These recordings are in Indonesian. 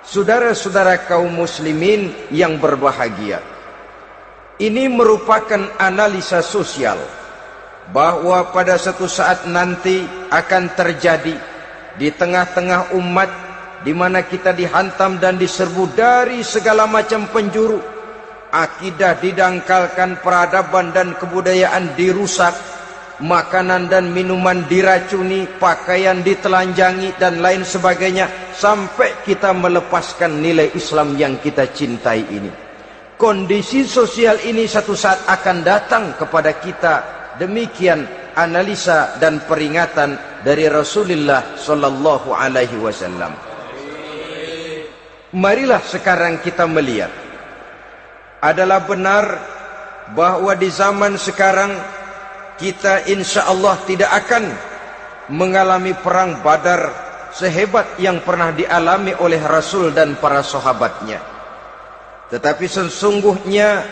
Saudara-saudara kaum muslimin yang berbahagia, ini merupakan analisa sosial bahwa pada suatu saat nanti akan terjadi di tengah-tengah umat di mana kita dihantam dan diserbu dari segala macam penjuru. Akidah didangkalkan, peradaban dan kebudayaan dirusak, makanan dan minuman diracuni, pakaian ditelanjangi dan lain sebagainya, sampai kita melepaskan nilai Islam yang kita cintai ini. Kondisi sosial ini satu saat akan datang kepada kita. Demikian analisa dan peringatan dari Rasulullah sallallahu alaihi wasallam. Marilah sekarang kita melihat, adalah benar bahwa di zaman sekarang kita insya Allah tidak akan mengalami perang Badar sehebat yang pernah dialami oleh Rasul dan para sahabatnya. Tetapi sesungguhnya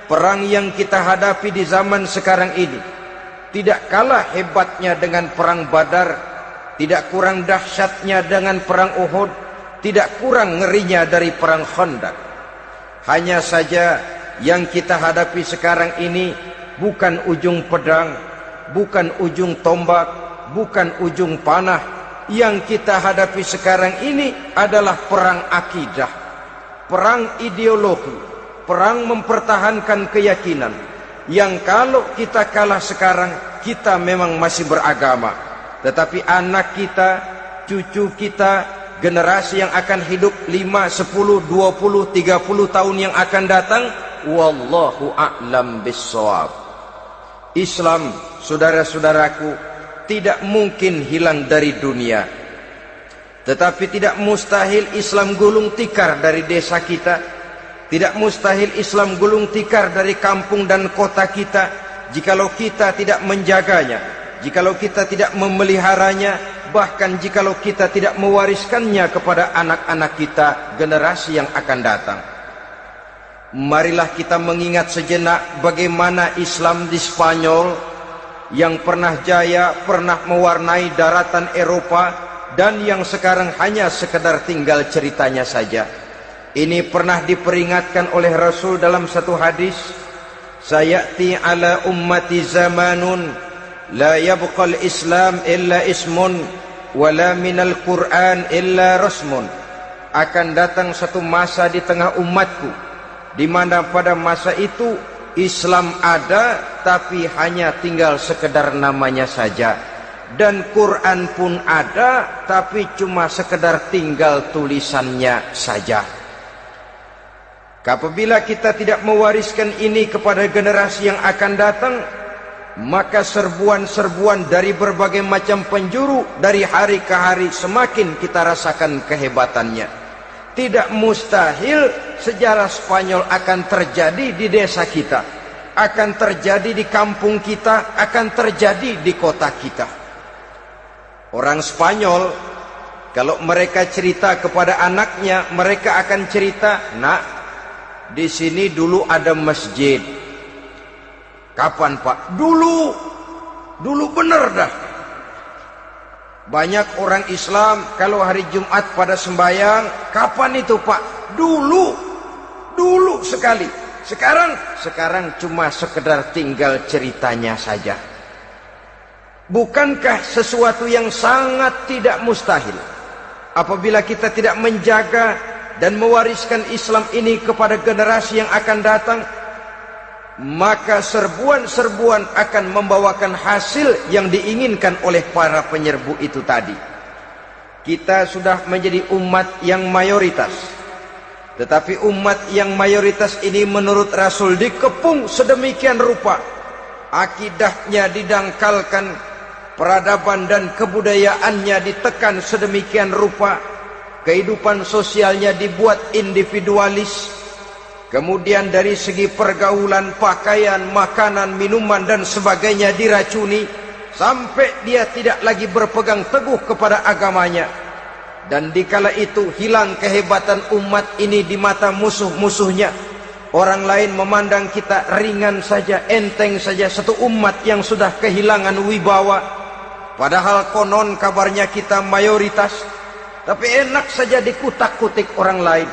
perang yang kita hadapi di zaman sekarang ini tidak kalah hebatnya dengan perang Badar, tidak kurang dahsyatnya dengan perang Uhud, tidak kurang ngerinya dari perang Khandaq. Hanya saja yang kita hadapi sekarang ini bukan ujung pedang, bukan ujung tombak, bukan ujung panah. Yang kita hadapi sekarang ini adalah perang akidah, perang ideologi, perang mempertahankan keyakinan. Yang kalau kita kalah sekarang, kita memang masih beragama. Tetapi anak kita, cucu kita, generasi yang akan hidup 5, 10, 20, 30 tahun yang akan datang, wallahu a'lam bissawab. Islam, saudara-saudaraku, tidak mungkin hilang dari dunia. Tetapi tidak mustahil Islam gulung tikar dari desa kita. Tidak mustahil Islam gulung tikar dari kampung dan kota kita, jikalau kita tidak menjaganya, jikalau kita tidak memeliharanya, bahkan jikalau kita tidak mewariskannya kepada anak-anak kita, generasi yang akan datang. Marilah kita mengingat sejenak bagaimana Islam di Spanyol yang pernah jaya, pernah mewarnai daratan Eropa, dan yang sekarang hanya sekedar tinggal ceritanya saja. Ini pernah diperingatkan oleh Rasul dalam satu hadis, sayati ala ummati zamanun la yabqal Islam illa ismun wala minal Quran illa rasmun. Akan datang satu masa di tengah umatku di mana pada masa itu Islam ada tapi hanya tinggal sekedar namanya saja, dan Quran pun ada tapi cuma sekedar tinggal tulisannya saja. Apabila kita tidak mewariskan ini kepada generasi yang akan datang, maka serbuan-serbuan dari berbagai macam penjuru dari hari ke hari semakin kita rasakan kehebatannya. Tidak mustahil sejarah Spanyol akan terjadi di desa kita, akan terjadi di kampung kita, akan terjadi di kota kita. Orang Spanyol, kalau mereka cerita kepada anaknya, mereka akan cerita, nak, di sini dulu ada masjid. Kapan Pak? Dulu bener dah. Banyak orang Islam kalau hari Jumat pada sembahyang, kapan itu Pak? Dulu sekali. Sekarang cuma sekedar tinggal ceritanya saja. Bukankah sesuatu yang sangat tidak mustahil apabila kita tidak menjaga dan mewariskan Islam ini kepada generasi yang akan datang, maka serbuan-serbuan akan membawakan hasil yang diinginkan oleh para penyerbu itu tadi. Kita sudah menjadi umat yang mayoritas, tetapi umat yang mayoritas ini menurut Rasul dikepung sedemikian rupa, akidahnya didangkalkan, peradaban dan kebudayaannya ditekan sedemikian rupa, kehidupan sosialnya dibuat individualis, kemudian dari segi pergaulan, pakaian, makanan, minuman dan sebagainya diracuni, sampai dia tidak lagi berpegang teguh kepada agamanya. Dan dikala itu hilang kehebatan umat ini di mata musuh-musuhnya. Orang lain memandang kita ringan saja, enteng saja, satu umat yang sudah kehilangan wibawa. Padahal konon kabarnya kita mayoritas. tapi enak saja dikutak-kutik orang lain.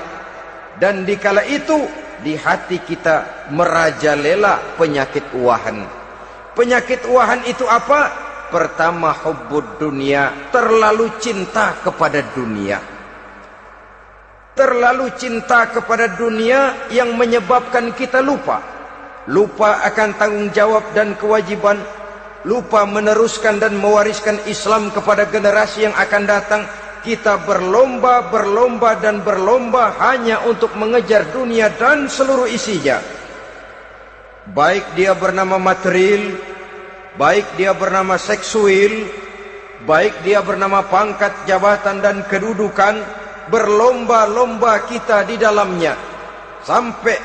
Dan dikala itu di hati kita merajalela penyakit wahan. Penyakit wahan itu apa? Pertama, hubbud dunia, terlalu cinta kepada dunia. Terlalu cinta kepada dunia yang menyebabkan kita lupa akan tanggung jawab dan kewajiban, lupa meneruskan dan mewariskan Islam kepada generasi yang akan datang. Kita berlomba hanya untuk mengejar dunia dan seluruh isinya. Baik dia bernama material, baik dia bernama seksual, baik dia bernama pangkat, jabatan dan kedudukan, berlomba-lomba kita di dalamnya. Sampai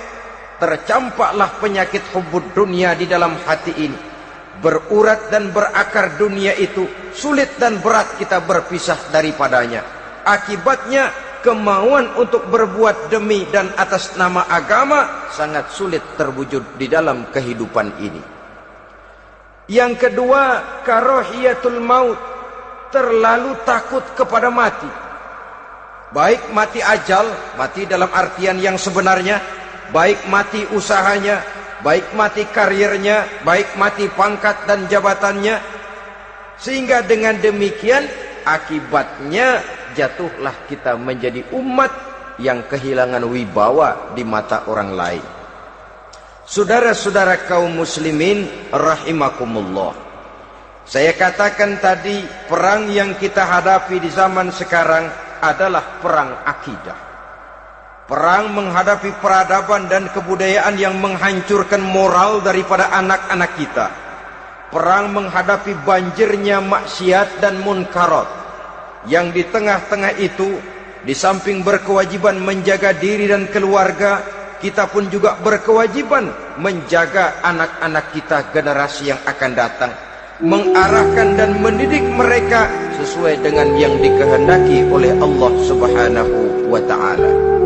tercampaklah penyakit hubbud dunia di dalam hati ini. Berurat dan berakar dunia itu, sulit dan berat kita berpisah daripadanya. Akibatnya kemauan untuk berbuat demi dan atas nama agama sangat sulit terwujud di dalam kehidupan ini. Yang kedua, karahiyatul maut, terlalu takut kepada mati. Baik mati ajal, mati dalam artian yang sebenarnya, baik mati usahanya, baik mati karirnya, baik mati pangkat dan jabatannya. Sehingga dengan demikian akibatnya jatuhlah kita menjadi umat yang kehilangan wibawa di mata orang lain. Saudara-saudara kaum muslimin rahimakumullah, saya katakan tadi, perang yang kita hadapi di zaman sekarang adalah perang akidah. Perang menghadapi peradaban dan kebudayaan yang menghancurkan moral daripada anak-anak kita. Perang menghadapi banjirnya maksiat dan munkarat. Yang di tengah-tengah itu, di samping berkewajiban menjaga diri dan keluarga, kita pun juga berkewajiban menjaga anak-anak kita, generasi yang akan datang. Mengarahkan dan mendidik mereka sesuai dengan yang dikehendaki oleh Allah Subhanahu wa ta'ala.